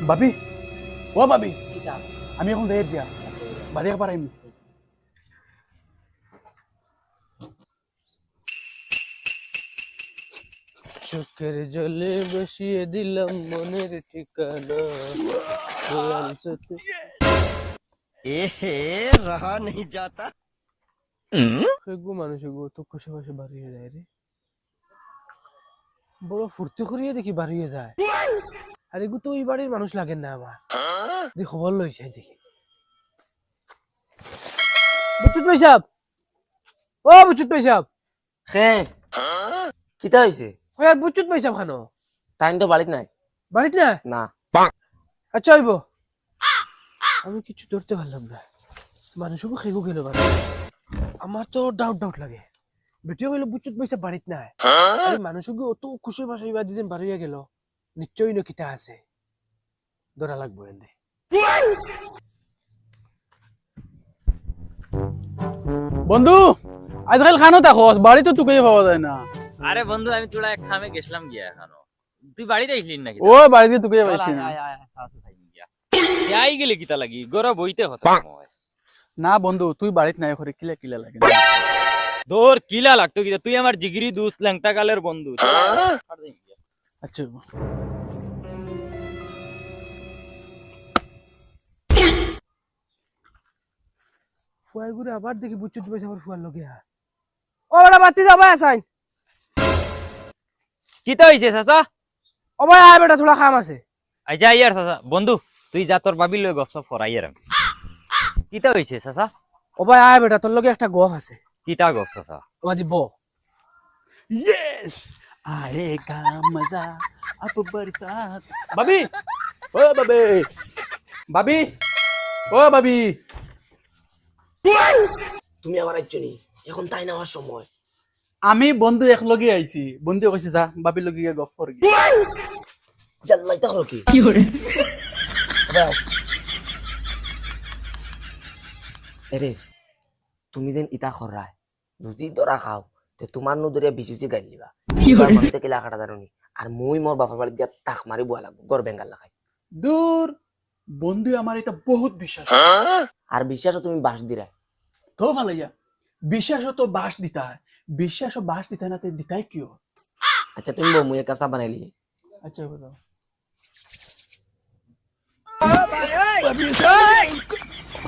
বাবি, ও বাবি, আমি এখন যাই দিয়া বাড়ি পারাইম। চোখের জলে বসিয়ে দিলাম মনের ঠিকানা। रहा नहीं जाता। মানুষ তো খুশি খুশি বাড়িয়ে যায় রে, বড় ফুর্তি করিয়ে দেখি বাড়িয়ে যায়। আর এগু তো ওই বাড়ির মানুষ লাগেন না আমার, যে খবর লইছে দেখি। বুচুত ভাই সাহেব, ও বুচুত ভাই সাহেব, হে কিতা হইছে? ওই আর বুচুত ভাই সাহেব খানো তাইন তো বাড়িত নাই। বাড়িত না? না। আচ্ছা হইব। আমি কিছু ধরতে পারলাম না, মানুষকে খেগু গেল বাড়ি। আমার তো ডাউট লাগে, বেটিও গেল বুচুত ভাই সাহেব বাড়িত নাই। মানুষকে অত খুশি ভাষাই বাদ দিয়েছেন বাড়িয়া গেল, নিশ্চয়ই ন কিতা আছে, ধরা লাগবো এনে। বন্ধু, আজকাল খানো থাকো, বাড়ি তো তোকে পাওয়া যায় না। আরে বন্ধু আমি তোরা এক খামে গেছিলাম গিয়া এখানো, তুই বাড়িতে আইসলি নাকি? ও বাড়িতে তোকে পাইছি না। আই গেলে কিতা লাগি গড় বইতে কথা না বন্ধু, তুই বাড়িত নাই করে কিলা কিলা লাগে। তোর কিলা লাগতো কিতা? তুই আমার জিগরি দোস্ত, ল্যাংটা কালের বন্ধু। আচ্ছা ফুয়াই ঘুরে আবার দেখি বুচুত ভাই সাহেব ফুয়ার লগে। ও বেটা বাতি যাবা আসাই। কিতা হইছে চাচা? ও ভাই আয় বেটা, থোড়া কাম আছে। আচ্ছা ইয়ার চাচা, বন্ধু তুই যা, তোর বাবির লই গপসপ করাই আর আমি। কিতা হইছে চাচা? ও ভাই আয় বেটা, তোর লগে একটা গপ আছে। কিতা গপ চাচা? ও আজি ব यस आएगा मजा अब बरसात। बाबी, ओ बाबी, बाबी, ओ बाबी। তুমি আমার আইছনি, এখন তাই নেওয়ার সময়। আমি বন্ধু এক লগে আইছি, বন্ধু কইছে যা বাবির লগে গিয়া গপ কর গিয়া। জাল্লাইতা করো কি? এরে তুমি যেন ইতা খরায় যদি দরা খাও তে তোমার নদরিয়া বিচুচি গাইল লিবা। বাড়িতে কিলা কাটা জানি আর মুই মোর বাবার বাড়ি দিয়া তাক মারি বুয়া লাগবো, গড় বেঙ্গাল লাগাই। দূর, বন্ধু আমার এটা বহুত বিশ্বাস। আর বিশ্বাসও তুমি বাস দিরাই তো ভালাইয়া, বিশ্বাস তো বাস দিতা হয়, বিশ্বাস বাস দিতা না তে দিতাই কিও। আচ্ছা তুমি বউ মুই একটা চা বানাইলি। আচ্ছা বলো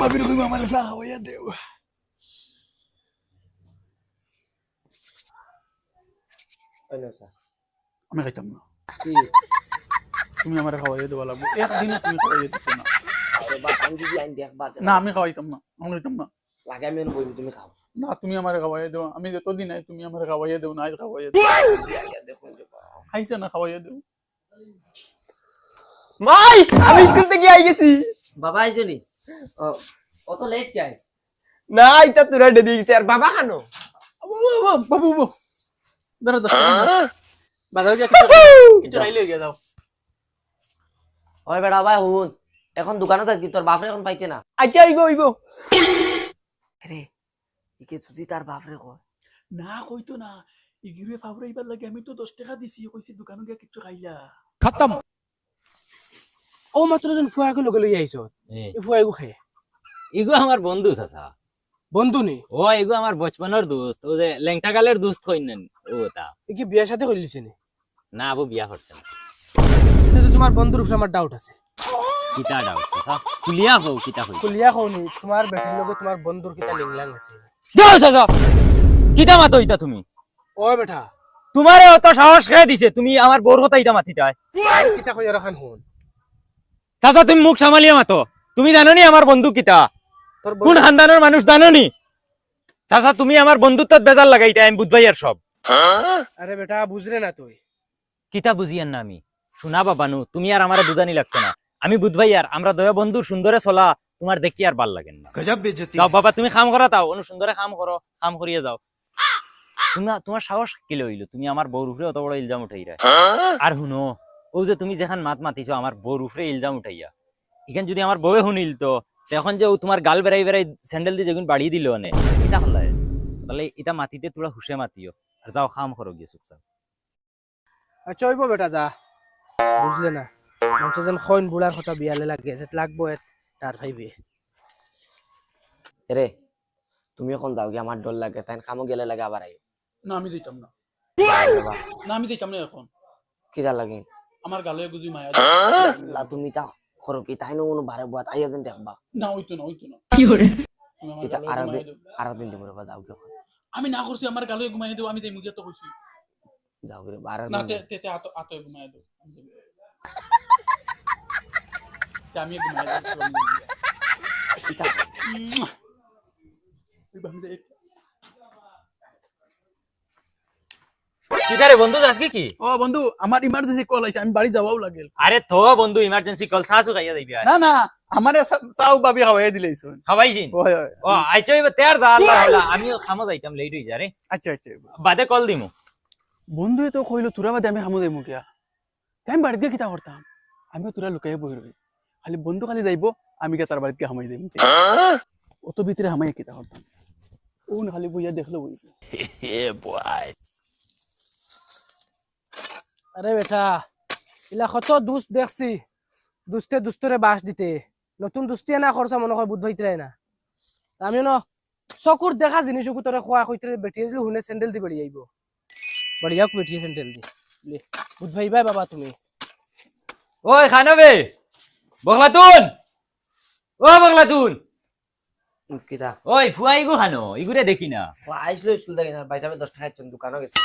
বাবির কইবা আমার চা খাওয়াইয়া দেও। আমি খাইতাম না, তুমি আমার খাওয়াইয়া দেওয়া লাগবো। একদিনও তুমি খাওয়াইয়া দিছো না। না আমি খাওয়াইতাম না, আমি খাইতাম না। লাগে আমি বইম, তুমি খাও না তুমি আমার খাওয়াইয়া দেও, আমি যতদিন নাই তুমি আমার খাওয়াইয়া দেও না, আজ খাওয়াইয়া দেও। খাইতে না খাওয়াইয়া দেও। মাই, আমি স্কুল থেকে আই গেছি। বাবা আইছনি? অত লেট যাইস না ইতা তোরা দেরি গেছে। আর বাবা খানো বাবু বাবু দাঁড়া 10 টাকা বাজারে গিয়ে কিছু রাইলে গিয়ে দাও। ওই বেড়া ভাই হুন, এখন দোকানে থাকি, তোর বাপরে এখন পাইতে না। আচ্ছা আইব। আরে ইকে যদি তার বাপরে কয় না কইতো না, ইগিরে ফাবরাইবার লাগে আমি তো 10 টাকা দিছি, কইছি দোকানে গিয়ে কিছু খাইলা। ও মাত্র জন ফুয়াকে লগে লই আইছো, এই ফুয়াগু খায়। এগো আমার বন্ধু চাচা। বন্ধু নি? ও এগো আমার বচপনের দোস্ত, ও যে ল্যাংটা কালের দোস্ত কইনেন ও তা। এ কি বিয়ার সাথে কইলিছে নি? না আবু বিয়া করছে না। এটা তো তোমার বন্ধুর উপর আমার ডাউট আছে। কিতা ডাউট চাচা? কুলিয়া কও কিতা কই? কুলিয়া কওনি, তোমার বেটির লগে তোমার বন্ধুর কিতা লিংলাং আছে। যাও চাচা, কিতা মাতো ইতা তুমি? ও বেটা, তোমারে অত সাহস খেয়ে দিছে, তুমি আমার বউর কথা ইতা মাতিতে হয়? কিতা কইয়া রাখান হুন। চাচা তুমি মুখ সামালিয়া মাতো। তুমি জানো নি আমার বন্ধু কিতা, তোর কোন খানদানের মানুষ জানো নি? চাচা তুমি আমার বন্ধুত্বত বেজার লাগাইতে আমি বুঝবাই আর সব। আরে বেটা বুঝরে না তুই। কিতা বুঝিয়ান না আমি? শোনা বাবানু, তুমি আর আমারে বুঝানি লাগতো না। আমি বুঝবাই আর আমরা দয়া বন্ধুর সুন্দরে চলা তোমার দেখি আর ভাল লাগেন না। যাও বাবা তুমি কাম করা, তাও অনু সুন্দরে কাম করো, কাম করিয়ে যাও। তোমার সাহস কিলে হইলো, তুমি আমার বউর উপরে অত বড় ইলজাম উঠাইরা। আর শুনো, ও যে তুমি যেখান মাত মাতিছো আমার বউর উপরে ইলজাম উঠাইয়া, এখান যদি আমার বউয়ে শুনিল তো এখন যে ও তোমার গাল বেড়াই বেড়াই স্যান্ডেল দিয়ে যেগুন বাড়িয়ে দিল অনেক এটা হল, তাহলে এটা মাতিতে তোরা হুশে মাতিও আর যাও কাম করো গিয়ে চুপচাপ। আচ্ছা হইব বেটা, যা বুঝলে না। মানুষ যেন খৈন বুড়ার কথা বিয়ালে লাগে যে লাগবো তার ভাইবে রে তুমি এখন যাও কি আমার ডর লাগে তাই কামো গেলে লাগে আবার আই না আমি দিতাম না বাবা না আমি দিতাম না এখন কি যা লাগে আমার গালে গুজি মায়া লা তুমি তা খরো কি তাই নো বারে বাত আইয়া যেন দেখবা না হইতো না হইতো না তুমি আমার এটা গালে ঘুমাইয়া দাও। আর দিন দিব রে যাও কি এখন আমি না করছি আমার গালে ঘুমাইয়া দেবো আমি দেই মুখে তো কইছি যাও রে আর না দিন তে আতো ঘুমাইয়া দাও আমি ঘুমাইয়া দাও এটা কিটারে বন্ধু আজকে কি ও বন্ধু আমার ইমার্জেন্সি কল আইছে আমি বাড়ি যাওয়াও লাগেল আরে তো বন্ধু ইমার্জেন্সি কল সাসু খাইয়া যাইবি আর না না আমারে চাও বাবি খাওয়াই দিলেইছ খাওয়াইছিন ওই ওই ও আইছো এবার তেয়ার দা আল্লাহ আল্লাহ আমিও খামো যাইতাম লেট হই যা রে আচ্ছা আচ্ছা বাদে কল দিমু বন্ধুয়ে তো কইলো তোরা বাদে আমি খামো দেই মুখিয়া তাই আমি বাড়িতে কিতা করতাম আমিও তোরা লুকাই বই রই খালি বন্ধু খালি যাইবো আমি কে তার বাড়িতে হামাই দেই অত ভিতরে হামাই কিতা করতাম ওন খালি বইয়া দেখলো বই আরে বেটা ইলা কত দুষ্ট দেখছি দুষ্টে দুষ্টরে বাস দিতে নতুন দুষ্টি না খরচা মনে হয় বুধ ভাইতরাই না আমি ন চকুর দেখা জিনিসকু তোরে খোয়া কইতে বেটিয়ে দিলে হুনে স্যান্ডেল দি বেড়ি আইব বড়িয়াক বেটিয়ে স্যান্ডেল দি বুধ ভাই বাই বাবা তুমি ওই খানবে বগলাতুন ও বগলাতুন কিটা ওই ফুয়াই গো খানো ইগুরে দেখি না আইসলো স্কুল থেকে ভাই যাবে 10 টাকা চন দোকানও গেছে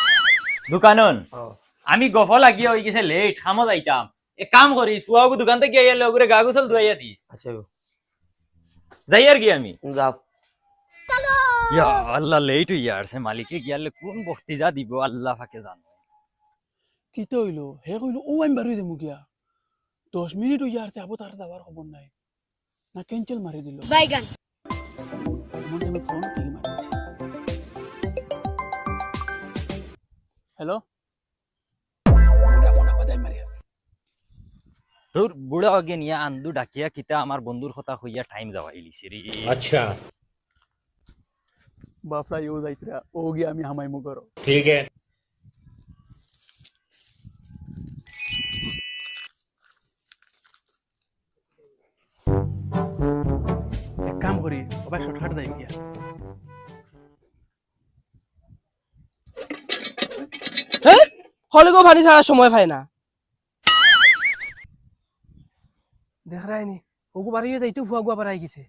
দোকানন ও আমি গফল লাগিয়া হই গেছে লেট খামো যাইতাম এক কাম করি ফুয়াগু দোকান থেকে আইয়া লগরে গা গোসল ধুইয়া দিস আচ্ছা যাই আর কি আমি যাও ইয়া আল্লাহ লেট হই যাচ্ছে মালিকে গিয়ালে কোন বক্তি যা দিব আল্লাহ ফাকে জানো কিতা হইলো হে কইলো ও আমি বাড়ি দেই মুখিয়া 10 মিনিট হইয়া আসছে আবো তার যাবার খবর নাই না ক্যান্সেল মারি দিল বাইগান মনে আমি ফোন কি মারছে হ্যালো ফোন বাদাই মারিয়া তোর বুড়া আগে নিয়া আন্দু ডাকিয়া কিতা আমার বন্ধুর কথা হইয়া টাইম যাওয়াই লিছি রে अच्छा বাপরা ইউ যাইতরা ও গিয়ে আমি হামাই মু করো ठीक है এক কাম করি ওবাই শর্টকাট যাই গিয়া হ্যাঁ কলেগো পানি ছাড়া সময় পায় না দেখ রায়নি ওগু বাড়িয়ে যাইতো ফুয়া গুয়া পারাই গেছে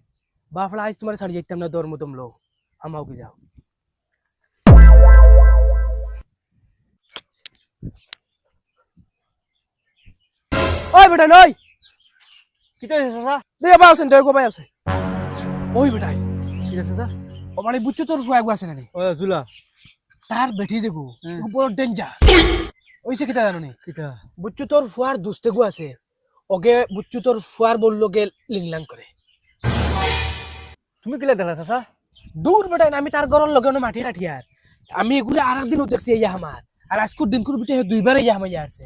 বাফলা আজ তোমার ছাড়ি যাইতাম না দর মতম লো আমাও কি যাও ওই বেটা নই কিতা হইছে চাচা দে বা আছেন দে গো ভাই আছে ওই বেটা কি আছে স্যার ও মানে বুচ্চু তোর ফুয়া গুয়া আছে না নি ओ जुला তার বেটি দেবো বড় ডেঞ্জার ওইসে কিতা জানো নি किता বুচ্চু তোর ফুয়ার দুস্তে গু আছে ওকে বুচ্চু তোর ফুয়ার বললো গে লিংলাং করে তুমি কিলা দেলা চাচা দূর বেটাই আমি তার ঘরের লগে মাটি কাটিয়ার আমি এগুলো আর একদিনও দেখছি ইয়া আমার আর আজকুর দিনকুর বিটে দুইবার ইয়া আমার আসছে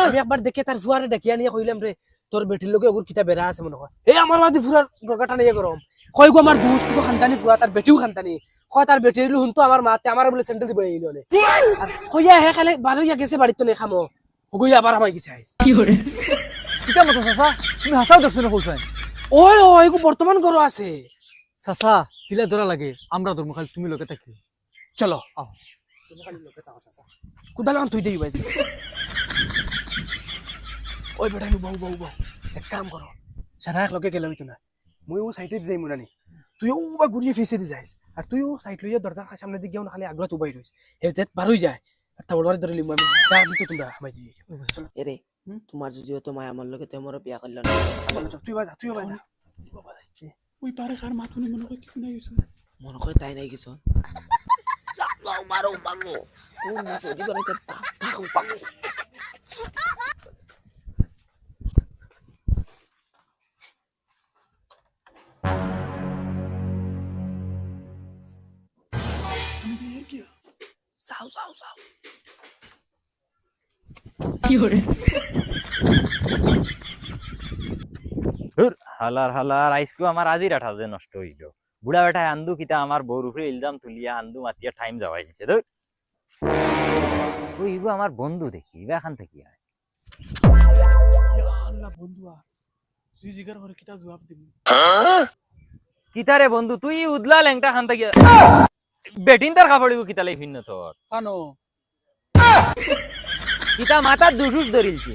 আমি একবার দেখে তার ফুয়ারে ডাকিয়া নিয়ে কইলাম রে তোর বেটির লগে ওগুর কিতা বেড়া আছে মনে হয় এই আমার মাঝে ফুরার ডগাটা নিয়ে গরম কই গো আমার দুস্ত তো খানদানি ফুয়া তার বেটিও খানদানি কয় তার বেটি হইলো হুনতো আমার মাতে আমার বলে স্যান্ডেল দিবে ইলো নে আর কইয়া হে খালে বারইয়া গেছে বাড়িতে নে খামো হগই আবার আমায় গেছে আইস কিতা মতো চাচা তুমি হাসাও দেখছ না কইছাই ওই ওই গো বর্তমান গরো আছে চাচা কিলা ধরা লাগে আমরা ধর্ম খালি তুমি লগে থাকি চলো আও তুমি খালি লোকে তাও চাচা কুদাল আন তুই দেই ভাই ওই বেটা নি বউ বউ বউ এক কাম করো সারা এক লগে গেলে হইতো না মই ও সাইডে যাই মুনানি তুই ও বা ঘুরিয়ে ফেসে দি যাইস আর তুই ও সাইড লইয়া দরজার সামনে দিকে গিয়ে খালি আগলা তুবাই রইস হে জেত পার হই যায় আর তা বড় ধরে লিমু আমি যা দিতে তোমরা হামাই জি এরে তোমার যদিও তো মায় আমার লগে তোমারও বিয়া করল না তুই বাজা তুই বাজা ওই পারে কার মাথুনি মনে হয় কিছু নাই গেছে মনে করে তাই নাই কিছু যাও মারো বাঙ্গো ও মুসো দিবারে তে পাগো পাগো যাও যাও যাও ধুর হালার হালার আইসকু আমার আজি রাঠা যে নষ্ট হইল বুড়া বেটায় আন্দু কিতা আমার বউর উপরে ইলজাম তুলিয়া আন্দু মাতিয়া টাইম যাওয়াই গেছে ধুর ওই ইগো আমার বন্ধু দেখি ইবা এখান থেকে আয় আল্লাহ বন্ধু তুই জিগার করে কিতা জবাব দিবি কিতারে বন্ধু তুই উদলা ল্যাংটা খান থেকে বেটিন তার খাপড়িব কিতা লাই ভিন্ন তোর কানো কিতা মাথার দুসুস ধরিলছি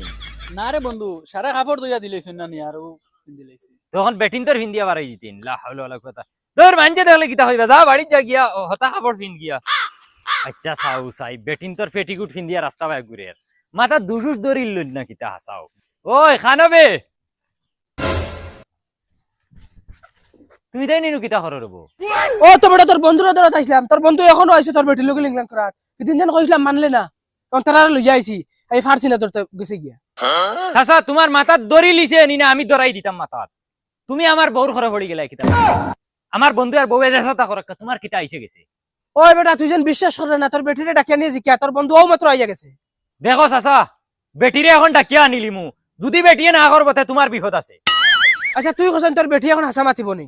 না রে বন্ধু সারা কাপড় দইয়া দিলেছ না নি আরো দিলেছি তখন বেটিন তোর ভিন্দিয়া বাড়াই দিতেন লা হাওলা ওয়ালা কথা তোর মানছে দেখলে কিতা হইবা যা বাড়ি যা গিয়া হতা কাপড় পিন গিয়া আচ্ছা সাউ সাই বেটিন তোর পেটিকুট ফিন্দিয়া রাস্তা বাই ঘুরে মাথা দুসুস ধরিল না কিতা হাসাও ওই খানবে তুই তাই নিনু কিতা খর রব ও তো বেটা তোর বন্ধুরা ধরা চাইছিলাম তোর বন্ধু এখনো আইছে তোর বেটির লগে লিংলাম করাত সেদিন যেন কইছিলাম মানলে না তখন তারা লইয়া আইছি এই ফারছি না তোর তো গেছে গিয়া চাচা তোমার মাথা দড়ি লিছে নি না আমি দরাই দিতাম মাথাত তুমি আমার বউর ঘরে পড়ি গেলাই কিতা আমার বন্ধু আর বউ এসা করে তোমার কিতা আইছে গেছে ওই বেটা তুই যেন বিশ্বাস করে না তোর বেটিরে ডাকিয়া নিয়ে জিকিয়া তোর বন্ধু ও মাত্র আইয়া গেছে দেখো চাচা বেটিরে এখন ডাকিয়া আনিলি মু যদি বেটিয়ে না করবো তে তোমার বিপদ আছে আচ্ছা তুই কোসেন তোর বেটি এখন হাসা মাতিব নি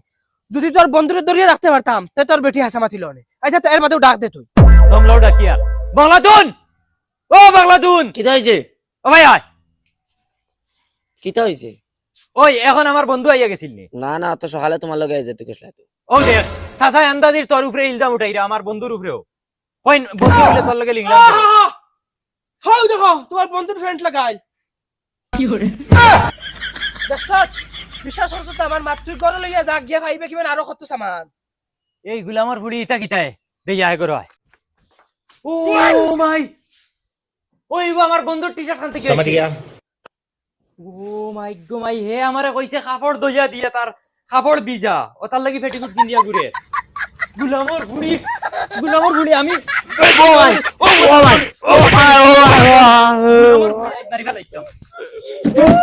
যদি তোর বন্ধুরে দরিয়ে রাখতে পারতাম তে তোর বেটি হাসা মাতিল নি আচ্ছা এর বাদেও ডাক দে তুই তোমলাও ডাকিয়া বাংলাদুন ও বাংলাদুন কিতা হয়েছে ও ভাই আয় কিতা হয়েছে ওই এখন আমার বন্ধু আইয়া গেছিল নি না না তো সকালে তোমার লগে যেতে গেছিল ও দেখ চাচা আন্দাজির তোর উপরে ইলজাম উঠাইরা আমার বন্ধুর উপরেও কই বন্ধু বলে তোর লগে লিখলাম হাউ দেখো তোমার বন্ধুর ফ্রেন্ড লাগাইল কি করে দেখছত বিশ্বাস করছ তো আমার মাতৃ ঘরে লইয়া যা গিয়া ভাইবে কিমান আরো কত সামান এই গুলামর ফুড়ি ইটা কিতায় দেই আয় করো আয় ও মাই ওই গো আমার বন্ধুর টি-শার্ট খান থেকে সমঝ গিয়া ও মাই গো মাই হে আমারে কইছে কাপড় দইয়া দিয়া তার কাপড় বিজা ও তার লাগি ফেটিকুট কিনিয়া ঘুরে গুলামর ফুড়ি আমি ও ভাই ও ভাই ও ভাই ও ভাই ও ভাই